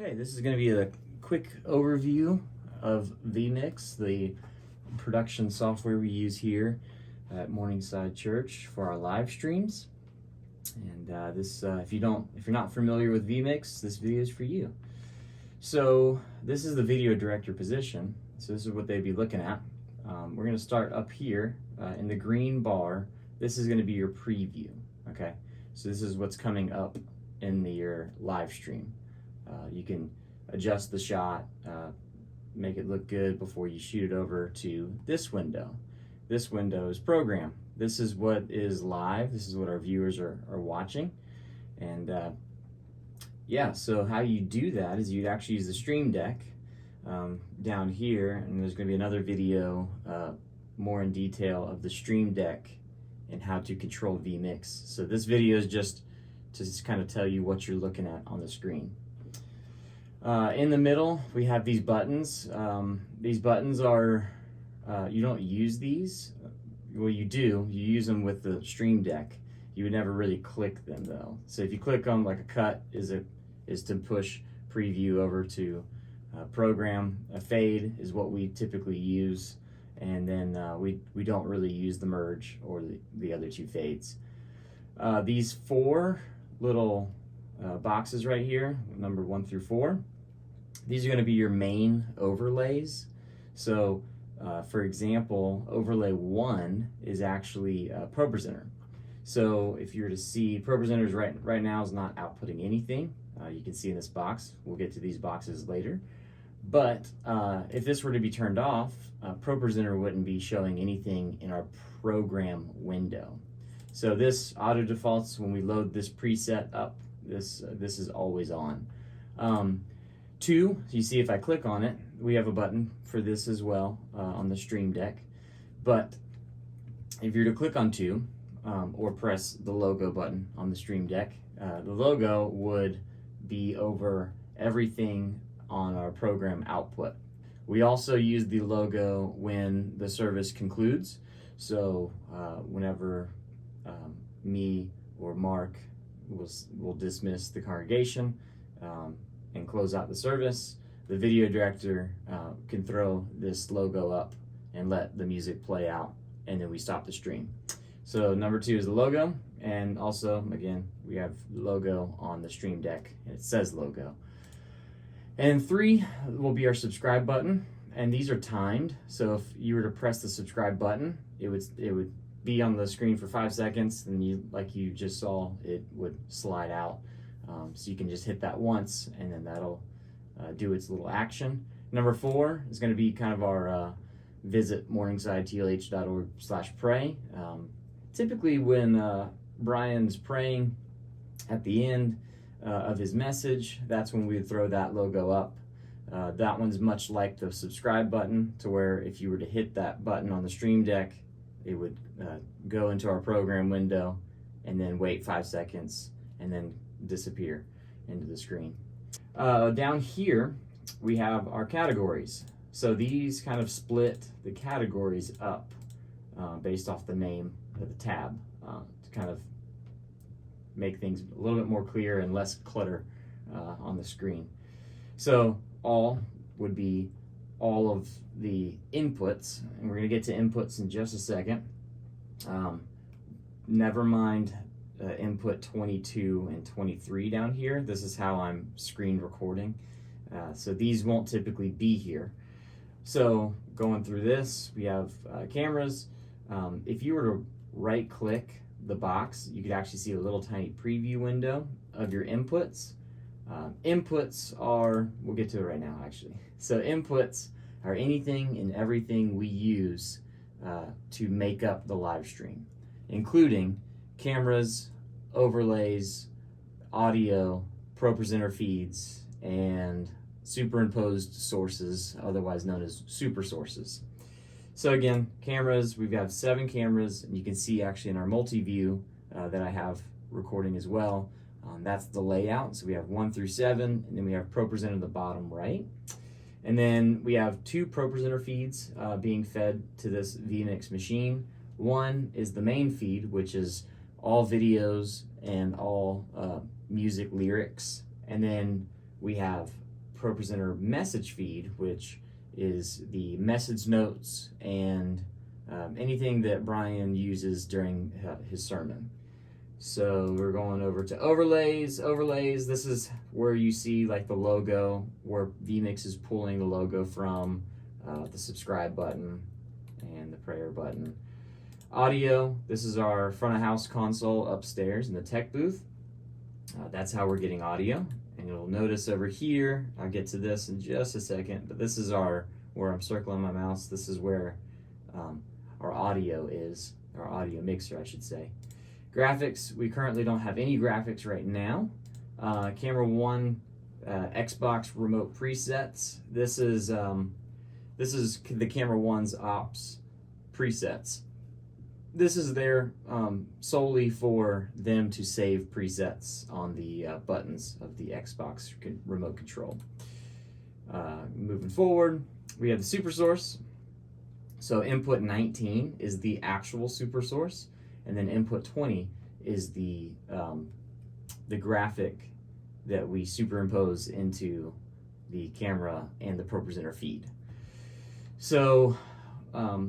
Okay, this is going to be a quick overview of vMix, the production software we use here at Morningside Church for our live streams. And if you're not familiar with vMix, this video is for you. So this is the video director position. So this is what they'd be looking at. We're going to start up here in the green bar. This is going to be your preview. Okay, so this is what's coming up in your live stream. You can adjust the shot, make it look good before you shoot it over to this window. This window is program. This is what is live. This is what our viewers are watching. And yeah, so how you do that is you'd actually use the Stream Deck down here, and there's going to be another video more in detail of the Stream Deck and how to control vMix. So this video is just to kind of tell you what you're looking at on the screen. In the middle, we have these buttons. These buttons are, you don't use these. Well, you do. You use them with the Stream Deck. You would never really click them though. So if you click on like a cut is to push preview over to program. A fade is what we typically use, and then we don't really use the merge or the other two fades. These four little boxes right here, number 1 through 4, these are going to be your main overlays. So for example, overlay 1 is actually ProPresenter. So if you were to see, ProPresenter right now is not outputting anything. You can see in this box. We'll get to these boxes later. But if this were to be turned off, ProPresenter wouldn't be showing anything in our program window. So this auto defaults when we load this preset up. This is always on. 2, you see if I click on it, we have a button for this as well on the Stream Deck. But if you're to click on 2 or press the logo button on the Stream Deck, the logo would be over everything on our program output. We also use the logo when the service concludes. So whenever me or Mark will dismiss the congregation and close out the service, the video director can throw this logo up and let the music play out, and then we stop the stream. So number 2 is the logo, and also again we have logo on the Stream Deck, and it says logo. And 3 will be our subscribe button, and these are timed. So if you were to press the subscribe button, it would be on the screen for 5 seconds, and like you just saw, it would slide out. So you can just hit that once, and then that'll do its little action. Number 4 is going to be kind of our visit morningsidetlh.org/pray. Typically when Brian's praying at the end of his message, that's when we would throw that logo up. That one's much like the subscribe button, to where if you were to hit that button on the Stream Deck, it would go into our program window and then wait 5 seconds and then disappear into the screen. Down here we have our categories. So these kind of split the categories up based off the name of the tab to kind of make things a little bit more clear and less clutter on the screen. So all would be all of the inputs, and we're going to get to inputs in just a second. Never mind input 22 and 23 down here. This is how I'm screen recording. So these won't typically be here. So going through this, we have cameras. If you were to right click the box, you could actually see a little tiny preview window of your inputs. Inputs are, we'll get to it right now actually. So inputs are anything and everything we use to make up the live stream, including cameras, overlays, audio, ProPresenter feeds, and superimposed sources, otherwise known as super sources. So again, cameras, we've got 7 cameras, and you can see actually in our Multiview that I have recording as well. That's the layout. So we have 1 through 7, and then we have ProPresenter in the bottom right. And then we have 2 ProPresenter feeds being fed to this vMix machine. One is the main feed, which is all videos and all music lyrics. And then we have ProPresenter message feed, which is the message notes and anything that Brian uses during his sermon. So we're going over to overlays. Overlays, this is where you see like the logo, where vMix is pulling the logo from, the subscribe button and the prayer button. Audio, this is our front of house console upstairs in the tech booth. That's how we're getting audio. And you'll notice over here, I'll get to this in just a second, but this is where I'm circling my mouse, this is where our audio is, our audio mixer, I should say. Graphics, we currently don't have any graphics right now. Camera 1 Xbox remote presets. This is the Camera 1's ops presets. This is there solely for them to save presets on the buttons of the Xbox remote control. Moving forward, we have the super source. So input 19 is the actual super source, and then input 20 is the graphic that we superimpose into the camera and the ProPresenter feed. So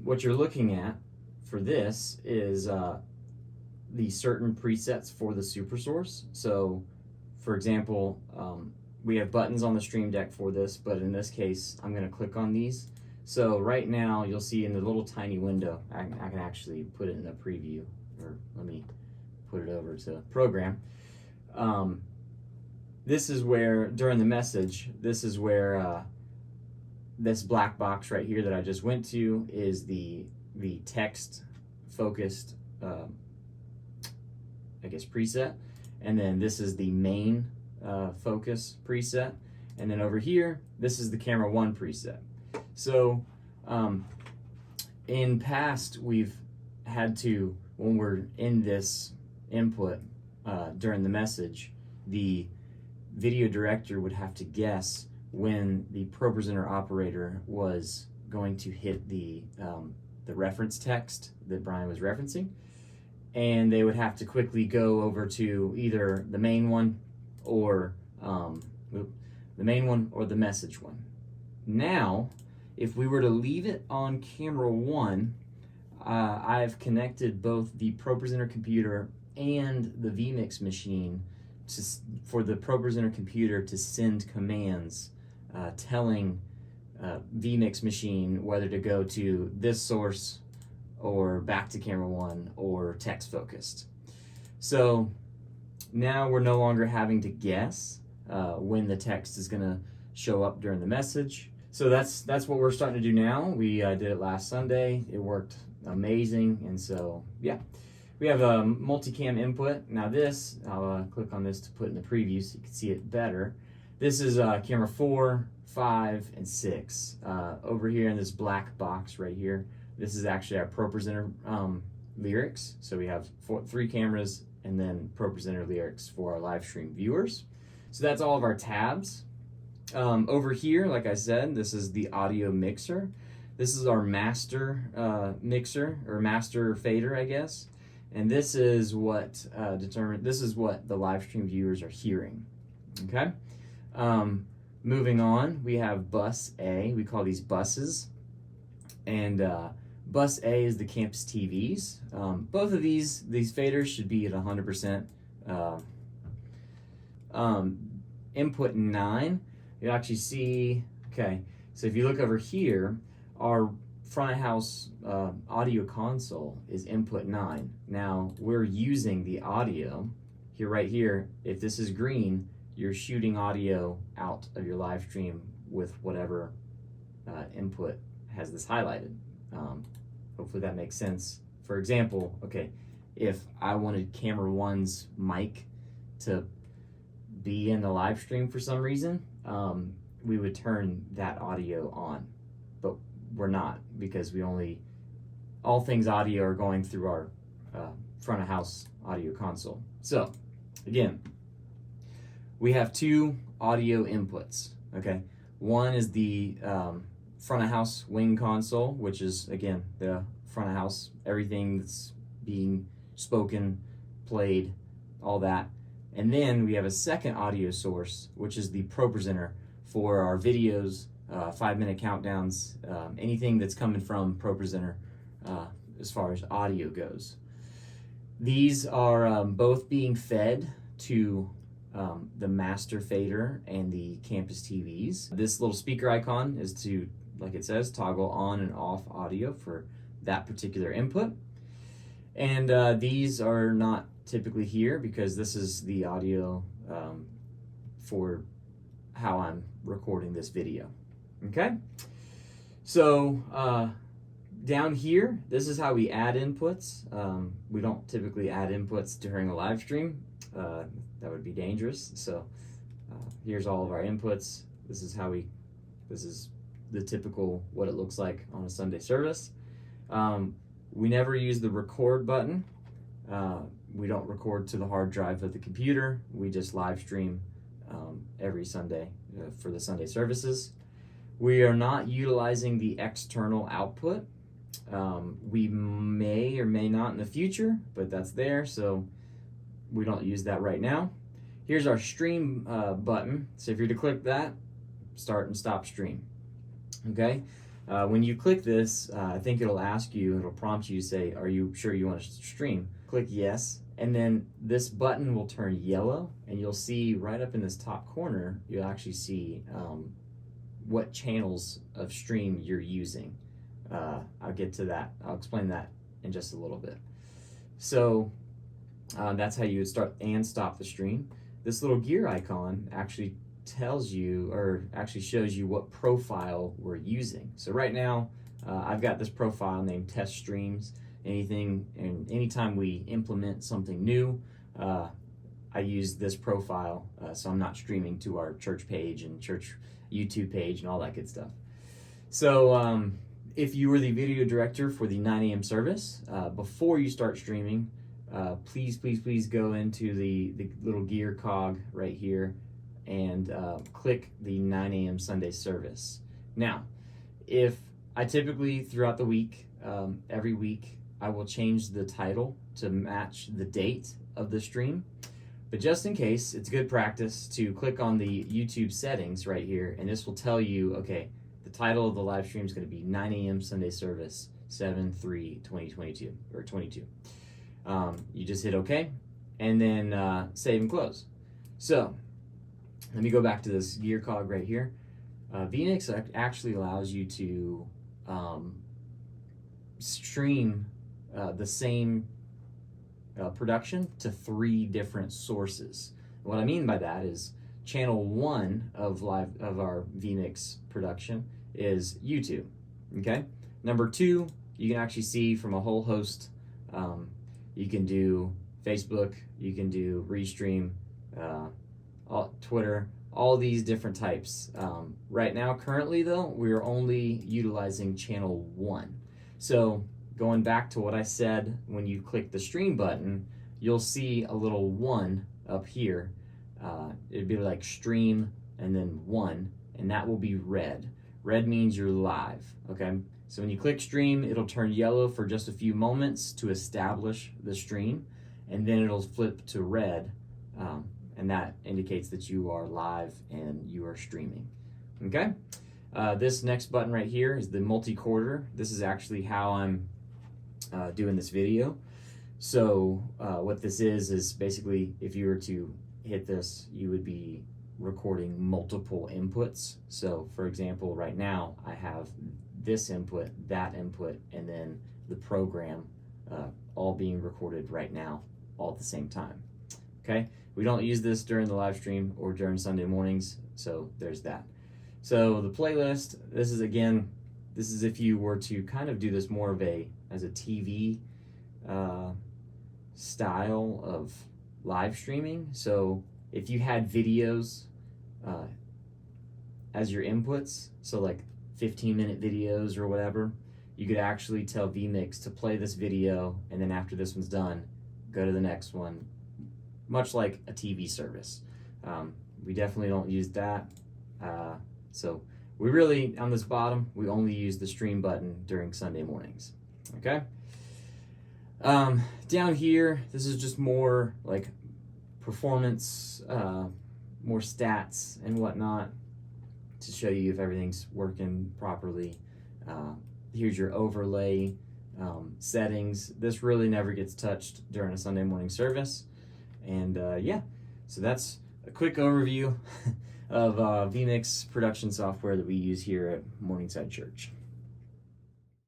what you're looking at for this is the certain presets for the super source. So for example, we have buttons on the Stream Deck for this, but in this case, I'm gonna click on these. So right now, you'll see in the little tiny window, I can actually put it in a preview, or let me put it over to program. This is where, during the message, this is where this black box right here that I just went to is the text focused, I guess, preset. And then this is the main focus preset. And then over here, this is the Camera 1 preset. So in past, we've had to, when we're in this input during the message, the video director would have to guess when the ProPresenter operator was going to hit the reference text that Brian was referencing, and they would have to quickly go over to either the main one or the message one. Now, if we were to leave it on Camera 1, I've connected both the ProPresenter computer and the vMix machine for the ProPresenter computer to send commands telling vMix machine whether to go to this source or back to Camera 1 or text focused. So now we're no longer having to guess when the text is going to show up during the message. So that's what we're starting to do now. We did it last Sunday. It worked amazing, and so yeah. We have a multicam input. Now this, I'll click on this to put in the preview so you can see it better. This is camera 4, 5, and 6. Over here in this black box right here, this is actually our ProPresenter lyrics. So we have 3 cameras and then ProPresenter lyrics for our live stream viewers. So that's all of our tabs. Over here, like I said, this is the audio mixer. This is our master mixer, or master fader, I guess. And this is what this is what the live stream viewers are hearing. Okay. Moving on, we have bus A. We call these buses, and bus A is the campus TVs. Both of these faders should be at 100%. Input 9. You actually see. Okay. So if you look over here, our front of house audio console is input 9. Now we're using the audio here, right here. If this is green, you're shooting audio out of your live stream with whatever input has this highlighted. Hopefully that makes sense. For example, okay, if I wanted Camera 1's mic to be in the live stream for some reason, we would turn that audio on, but we're not, because all things audio are going through our front of house audio console. So again, we have 2 audio inputs, okay? One is the front of house wing console, which is, again, the front of house, everything that's being spoken, played, all that. And then we have a second audio source, which is the ProPresenter for our videos, 5-minute countdowns, anything that's coming from ProPresenter as far as audio goes. These are both being fed to the master fader and the campus TVs. This little speaker icon is to, like it says, toggle on and off audio for that particular input. And these are not typically here because this is the audio for how I'm recording this video. Okay? So down here, this is how we add inputs. We don't typically add inputs during a live stream. That would be dangerous. So here's all of our inputs. This is the typical what it looks like on a Sunday service. We never use the record button. We don't record to the hard drive of the computer. We just live stream every Sunday for the Sunday services. We are not utilizing the external output. We may or may not in the future, but that's there, so we don't use that right now. Here's our stream button. So if you're to click that, start and stop stream. Okay? When you click this, I think it'll ask you, it'll prompt you, say, are you sure you want to stream? Click yes, and then this button will turn yellow, and you'll see right up in this top corner, you'll actually see what channels of stream you're using. I'll get to that. I'll explain that in just a little bit. So that's how you would start and stop the stream. This little gear icon actually tells you, or actually shows you, what profile we're using. So right now, I've got this profile named Test Streams. Anytime we implement something new, I use this profile, so I'm not streaming to our church page and church YouTube page and all that good stuff. So if you were the video director for the 9 a.m. service, before you start streaming, please go into the little gear cog right here and click the 9 a.m. Sunday service. Now, if I typically throughout the week, every week, I will change the title to match the date of the stream. But just in case, it's good practice to click on the YouTube settings right here, and this will tell you, okay, the title of the live stream is going to be 9 a.m. Sunday service, 7/3/2022 or 22. You just hit OK, and then save and close. So let me go back to this gear cog right here. vMix actually allows you to stream the same production to 3 different sources. What I mean by that is channel 1 of our vMix production is YouTube. Okay. Number 2, you can actually see from a whole host. You can do Facebook, you can do Restream, Twitter, all these different types. Right now, currently though, we're only utilizing channel 1. So going back to what I said, when you click the stream button, you'll see a little 1 up here. It'd be like stream and then 1, and that will be red. Red means you're live, okay? So when you click stream, it'll turn yellow for just a few moments to establish the stream, and then it'll flip to red, and that indicates that you are live and you are streaming, okay? This next button right here is the MultiCorder. This is actually how I'm doing this video. So what this is basically, if you were to hit this, you would be recording multiple inputs. So for example, right now I have this input, that input, and then the program all being recorded right now, all at the same time. Okay, we don't use this during the live stream or during Sunday mornings, so there's that. So the playlist, this is if you were to kind of do this more of as a TV style of live streaming. So if you had videos as your inputs, so like 15-minute videos or whatever, you could actually tell vMix to play this video, and then after this one's done, go to the next one, much like a TV service. We definitely don't use that. So we really, on this bottom, we only use the stream button during Sunday mornings, okay? Down here, this is just more like performance, more stats and whatnot. to show you if everything's working properly. Here's your overlay settings. This really never gets touched during a Sunday morning service. And yeah, so that's a quick overview of vMix production software that we use here at Morningside Church.